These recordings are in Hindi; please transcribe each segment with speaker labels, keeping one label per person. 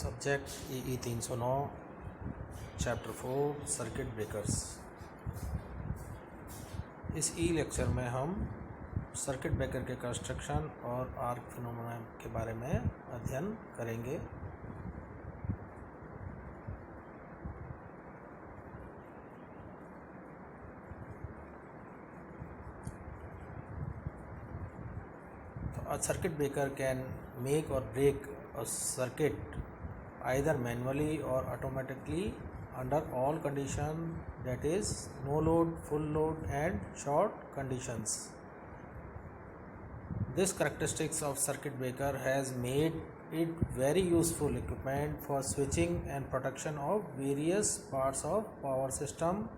Speaker 1: Subject EE 309 chapter 4 circuit breakers. इस ई लेक्चर में हम सर्किट ब्रेकर के कंस्ट्रक्शन और आर्क फिनोमेना के बारे में अध्ययन करेंगे। A circuit breaker can make or break a circuit either manually or automatically under all conditions, that is no load, full load and short conditions. This characteristics of circuit breaker has made it very useful equipment for switching and protection of various parts of power system.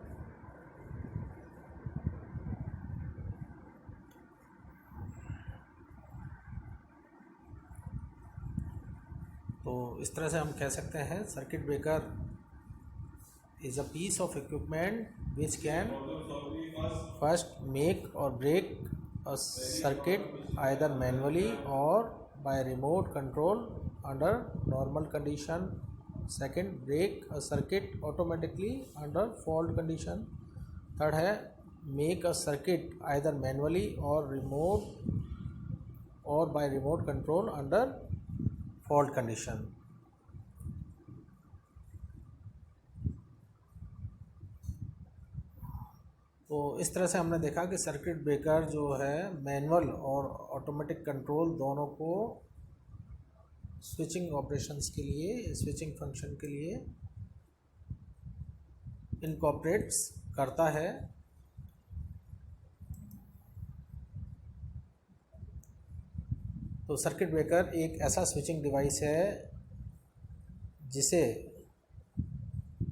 Speaker 1: तो इस तरह से हम कह सकते हैं circuit breaker is a piece of equipment which can first make or break a circuit either manually or by remote control under normal condition. Second, break a circuit automatically under fault condition. Third है make a circuit either manually or by remote control under fault condition. तो इस तरह से हमने देखा कि सर्किट ब्रेकर जो है मैनुअल और ऑटोमेटिक कंट्रोल दोनों को स्विचिंग ऑपरेशंस के लिए, स्विचिंग फंक्शन के लिए इनकॉर्पोरेट्स करता है। तो सर्किट ब्रेकर एक ऐसा स्विचिंग डिवाइस है जिसे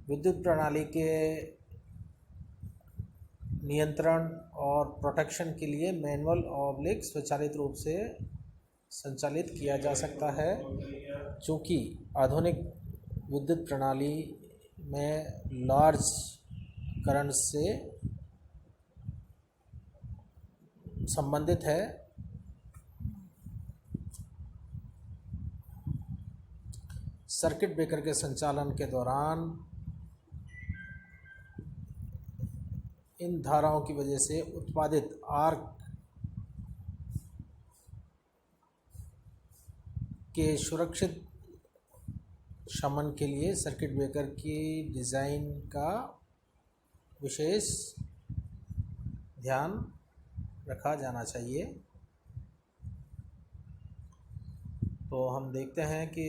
Speaker 1: विद्युत प्रणाली के नियंत्रण और प्रोटेक्शन के लिए मैनुअल और स्वचालित रूप से संचालित किया जा सकता है। चूँकि आधुनिक विद्युत प्रणाली में लार्ज करंट से संबंधित है, सर्किट ब्रेकर के संचालन के दौरान इन धाराओं की वजह से उत्पादित आर्क के सुरक्षित शमन के लिए सर्किट ब्रेकर की डिज़ाइन का विशेष ध्यान रखा जाना चाहिए। तो हम देखते हैं कि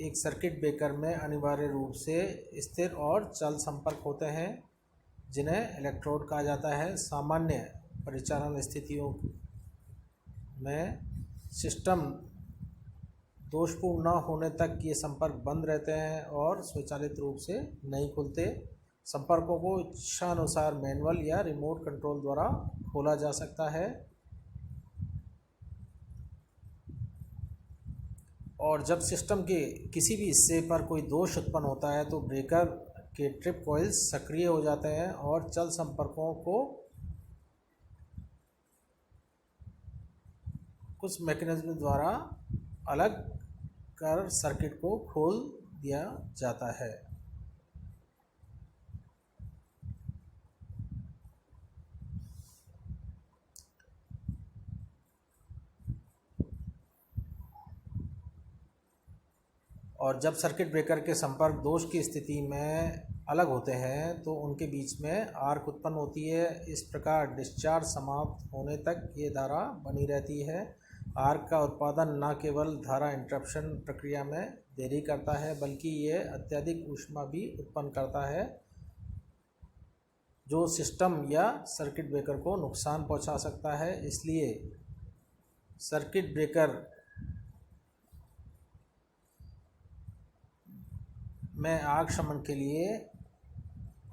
Speaker 1: एक सर्किट ब्रेकर में अनिवार्य रूप से स्थिर और चल संपर्क होते हैं जिन्हें इलेक्ट्रोड कहा जाता है। सामान्य परिचालन स्थितियों में सिस्टम दोषपूर्ण न होने तक ये संपर्क बंद रहते हैं और स्वचालित रूप से नहीं खुलते। संपर्कों को इच्छानुसार मैनुअल या रिमोट कंट्रोल द्वारा खोला जा सकता है और जब सिस्टम के किसी भी हिस्से पर कोई दोष उत्पन्न होता है तो ब्रेकर के ट्रिप कॉइल्स सक्रिय हो जाते हैं और चल संपर्कों को कुछ मैकेनिज्म द्वारा अलग कर सर्किट को खोल दिया जाता है। और जब सर्किट ब्रेकर के संपर्क दोष की स्थिति में अलग होते हैं तो उनके बीच में आर्क उत्पन्न होती है। इस प्रकार डिस्चार्ज समाप्त होने तक ये धारा बनी रहती है। आर्क का उत्पादन न केवल धारा इंटरप्शन प्रक्रिया में देरी करता है बल्कि ये अत्यधिक ऊष्मा भी उत्पन्न करता है जो सिस्टम या सर्किट ब्रेकर को नुकसान पहुंचा सकता है। इसलिए सर्किट ब्रेकर में आग शमन के लिए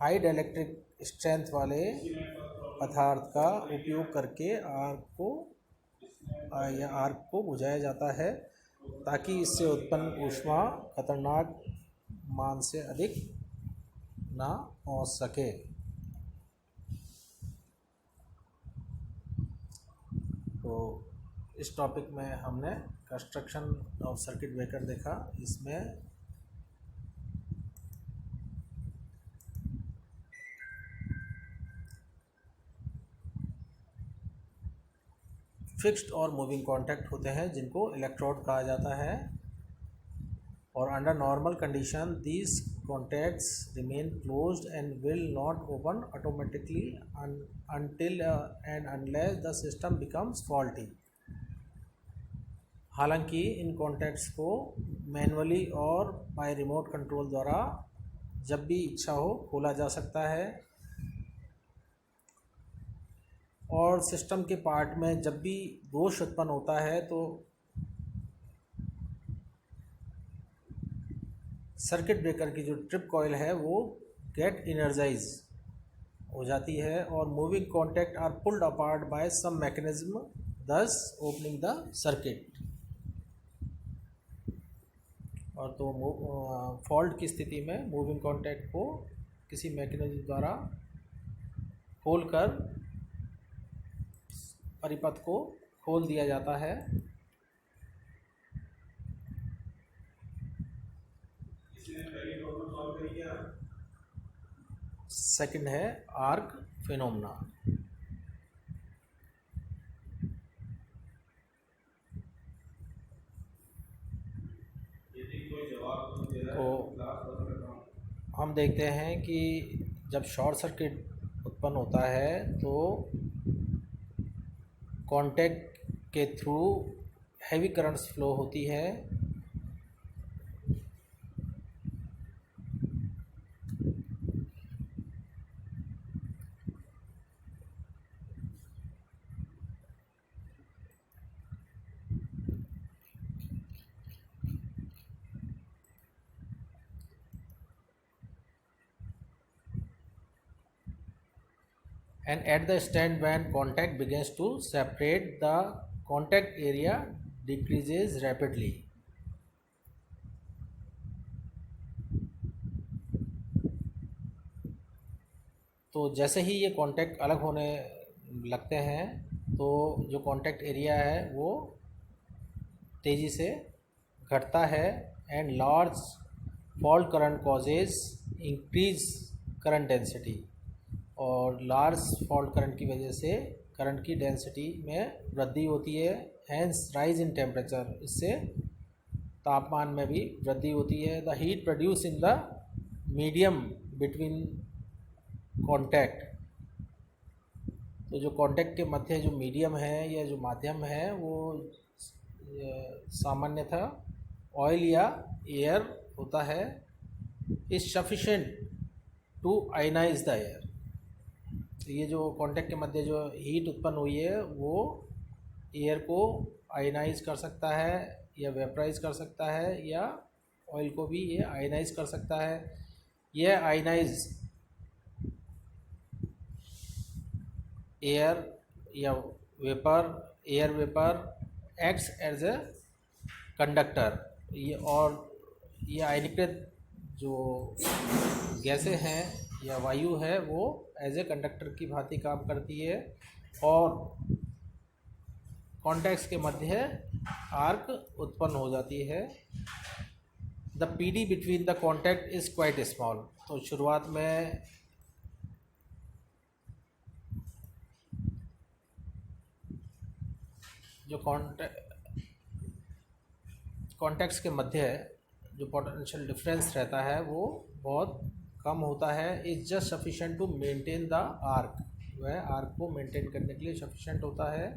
Speaker 1: हाई डाइलेक्ट्रिक स्ट्रेंथ वाले पदार्थ का उपयोग करके आग को बुझाया जाता है ताकि इससे उत्पन्न ऊष्मा खतरनाक मान से अधिक ना पहुंच सके। तो इस टॉपिक में हमने कंस्ट्रक्शन ऑफ सर्किट ब्रेकर देखा। इसमें फिक्स्ड और मूविंग कॉन्टैक्ट होते हैं जिनको इलेक्ट्रोड कहा जाता है, और under normal condition these contacts remain closed and will not open automatically until and unless the system becomes faulty। हालांकि इन कॉन्टैक्ट्स को manually or by remote control द्वारा जब भी इच्छा हो खोला जा सकता है, और सिस्टम के पार्ट में जब भी दोष उत्पन्न होता है तो सर्किट ब्रेकर की जो ट्रिप कॉइल है वो गेट इनर्जाइज हो जाती है, और moving contact are pulled apart by some mechanism thus opening the circuit. और तो फॉल्ट की स्थिति में मूविंग कॉन्टैक्ट को किसी मैकेनिज्म द्वारा खोलकर परिपथ को खोल दिया जाता है। सेकंड है आर्क फिनोमेना। तो हम देखते हैं कि जब शॉर्ट सर्किट उत्पन्न होता है तो कॉन्टैक्ट के थ्रू हैवी करंट्स फ्लो होती है, and at the stand when contact begins to separate, the contact area decreases rapidly। तो जैसे ही ये कांटेक्ट अलग होने लगते हैं तो जो कांटेक्ट एरिया है वो तेज़ी से घटता है, and large fault current causes increase current density. और लार्ज फॉल्ट करंट की वजह से करंट की डेंसिटी में वृद्धि होती है, हैंस राइज इन टेम्परेचर, इससे तापमान में भी वृद्धि होती है। The heat produce in the medium between contact, तो जो कॉन्टैक्ट के मध्य जो मीडियम है या जो माध्यम है वो सामान्यतः ऑयल या एयर होता है, is sufficient to ionise the air. तो ये जो कॉन्टैक्ट के मध्य जो हीट उत्पन्न हुई है वो एयर को आयनाइज कर सकता है या वेपराइज कर सकता है, या ऑयल को भी ये आयनाइज कर सकता है। यह आयनाइज एयर या vapour, air vapour acts as a conductor. ये और ये आयनीकृत जो गैसें हैं या वायु है वो एज ए कंडक्टर की भांति काम करती है, और कॉन्टैक्ट्स के मध्य आर्क उत्पन्न हो जाती है। The PD between the contact is quite small. तो शुरुआत में जो कॉन्टैक्ट्स के मध्य जो पोटेंशियल डिफरेंस रहता है वो बहुत कम होता है। Is just sufficient to maintain the arc, वह आर्क को मेंटेन करने के लिए सफिशेंट होता है।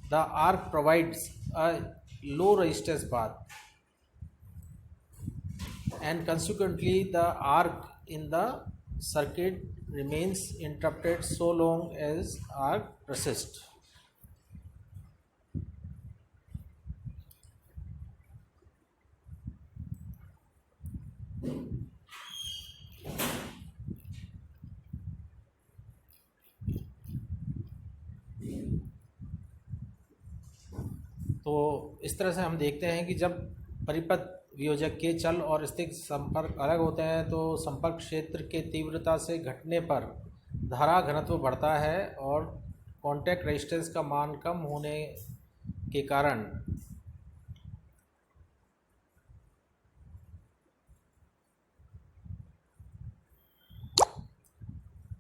Speaker 1: The arc provides a low resistance path and consequently the arc in the circuit remains interrupted so long as arc persists। तो इस तरह से हम देखते हैं कि जब परिपथ वियोजक के चल और स्थिर संपर्क अलग होते हैं तो संपर्क क्षेत्र के तीव्रता से घटने पर धारा घनत्व बढ़ता है, और कांटेक्ट रेजिस्टेंस का मान कम होने के कारण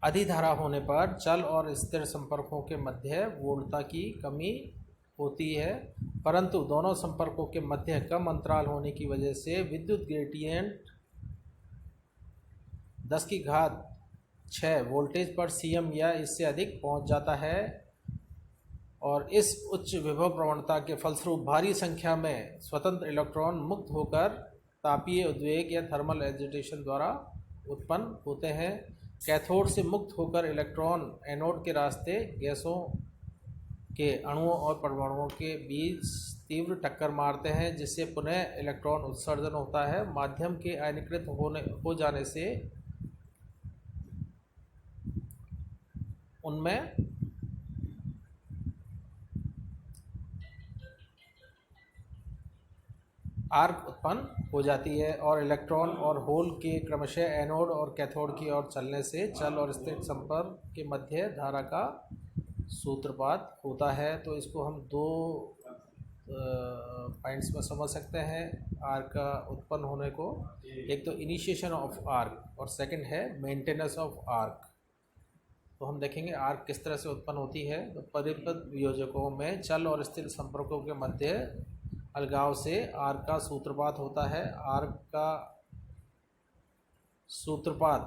Speaker 1: अधिधारा होने पर चल और स्थिर संपर्कों के मध्य वोल्टता की कमी होती है, परंतु दोनों संपर्कों के मध्य कम अंतराल होने की वजह से विद्युत ग्रेडियंट 10⁶ वोल्टेज पर सीएम या इससे अधिक पहुंच जाता है और इस उच्च विभव प्रवणता के फलस्वरूप भारी संख्या में स्वतंत्र इलेक्ट्रॉन मुक्त होकर तापीय उद्वेग या थर्मल एजिटेशन द्वारा उत्पन्न होते हैं। कैथोड से मुक्त होकर इलेक्ट्रॉन एनोड के रास्ते गैसों के अणुओं और परमाणुओं के बीच तीव्र टक्कर मारते हैं, जिससे पुनः इलेक्ट्रॉन उत्सर्जन होता है। माध्यम के आयनीकृत हो जाने से उनमें आर्क उत्पन्न हो जाती है और इलेक्ट्रॉन और होल के क्रमशः एनोड और कैथोड की ओर चलने से चल और स्थिर संपर्क के मध्य धारा का सूत्रपात होता है। तो इसको हम दो पॉइंट्स में समझ सकते हैं आर्क का उत्पन्न होने को। एक तो इनिशिएशन ऑफ आर्क और सेकंड है मेंटेनेंस ऑफ आर्क। तो हम देखेंगे आर्क किस तरह से उत्पन्न होती है। तो परिपथ वियोजकों में चल और स्थिर संपर्कों के मध्य अलगाव से आर्क का सूत्रपात होता है। आर्क का सूत्रपात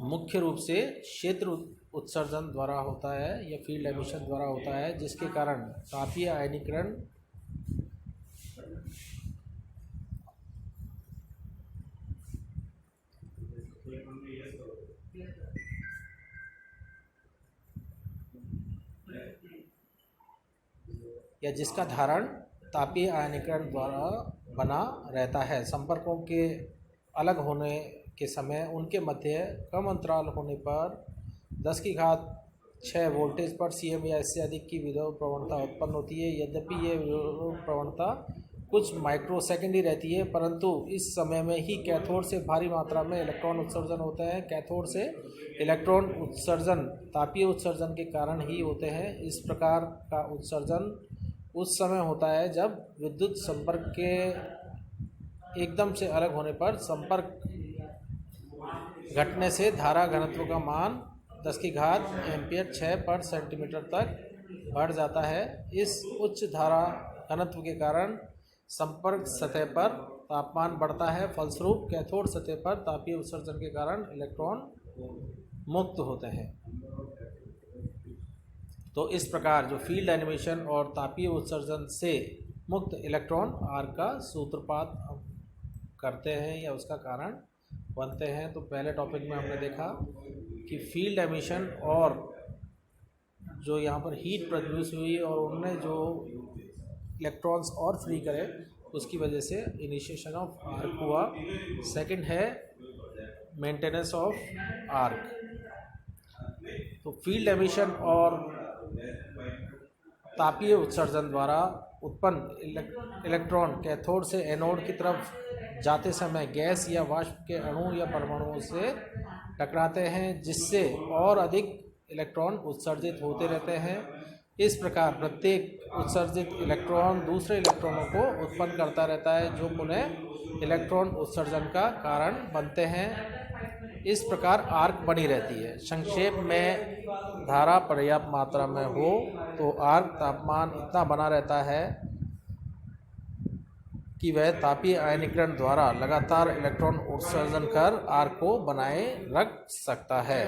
Speaker 1: मुख्य रूप से क्षेत्र उत्सर्जन द्वारा होता है या फील्ड एमिशन द्वारा होता है, जिसके कारण तापीय आयनीकरण या जिसका धारण तापीय आयनीकरण द्वारा बना रहता है। संपर्कों के अलग होने के समय उनके मध्य कम अंतराल होने पर 10⁶ वोल्टेज पर सीएम या इससे अधिक की विभव प्रवणता उत्पन्न होती है। यद्यपि यह विभव प्रवणता कुछ माइक्रोसेकंड ही रहती है, परंतु इस समय में ही कैथोड से भारी मात्रा में इलेक्ट्रॉन उत्सर्जन होते हैं। कैथोड से इलेक्ट्रॉन उत्सर्जन तापीय उत्सर्जन के कारण ही होते हैं। इस प्रकार का उत्सर्जन उस समय होता है जब विद्युत संपर्क के एकदम से अलग होने पर संपर्क घटने से धारा घनत्व का मान 10⁻⁴ एम्पीयर/सेंटीमीटर तक बढ़ जाता है। इस उच्च धारा घनत्व के कारण संपर्क सतह पर तापमान बढ़ता है। फलस्वरूप कैथोड सतह पर तापीय उत्सर्जन के कारण इलेक्ट्रॉन मुक्त होते हैं। तो इस प्रकार जो फील्ड एनिमेशन और तापीय उत्सर्जन से मुक्त इलेक्ट्रॉन आर्क का सूत्रपात करते हैं या उसका कारण बनते हैं। तो पहले टॉपिक में हमने देखा कि फील्ड एमिशन और जो यहाँ पर हीट प्रोड्यूस हुई और उनने जो इलेक्ट्रॉन्स और फ्री करे उसकी वजह से इनिशिएशन ऑफ आर्क हुआ। सेकंड है मेंटेनेंस ऑफ आर्क। तो फील्ड एमिशन और तापीय उत्सर्जन द्वारा उत्पन्न इलेक्ट्रॉन कैथोड से एनोड की तरफ जाते समय गैस या वाष्प के अणु या परमाणुओं से टकराते हैं, जिससे और अधिक इलेक्ट्रॉन उत्सर्जित होते रहते हैं। इस प्रकार प्रत्येक उत्सर्जित इलेक्ट्रॉन दूसरे इलेक्ट्रॉनों को उत्पन्न करता रहता है, जो पुनः इलेक्ट्रॉन उत्सर्जन का कारण बनते हैं। इस प्रकार आर्क बनी रहती है। संक्षेप में धारा पर्याप्त मात्रा में हो तो आर्क तापमान इतना बना रहता है कि वह तापीय आयनीकरण द्वारा लगातार इलेक्ट्रॉन उत्सर्जन कर आर्क को बनाए रख सकता है।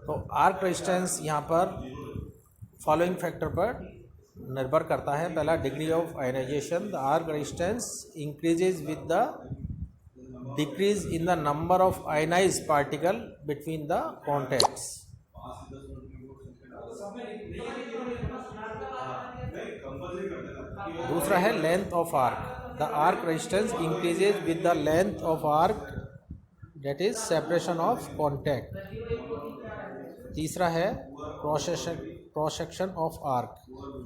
Speaker 1: तो आर्क रेजिस्टेंस यहाँ पर फॉलोइंग फैक्टर पर निर्भर करता है। पहला, degree of ionisation. The arc resistance increases with the decrease in the number of ionised particle between the contacts. दूसरा है length of arc. The arc resistance increases with the length of arc, that is separation of contact। तीसरा है cross section of arc.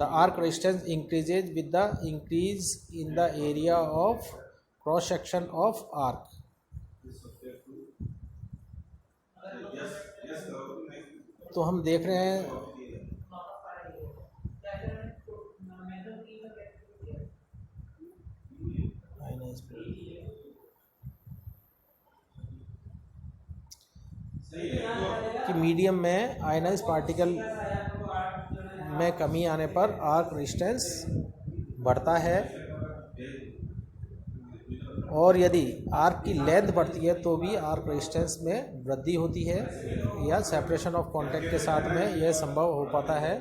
Speaker 1: The arc resistance increases with the increase in the area of cross section of arc. तो हम देख रहे हैं कि मीडियम में आयनाइज पार्टिकल में कमी आने पर आर्क रेजिस्टेंस बढ़ता है, और यदि आर्क की लेंथ बढ़ती है तो भी आर्क रेजिस्टेंस में वृद्धि होती है, या सेपरेशन ऑफ कांटेक्ट के साथ में यह संभव हो पाता है।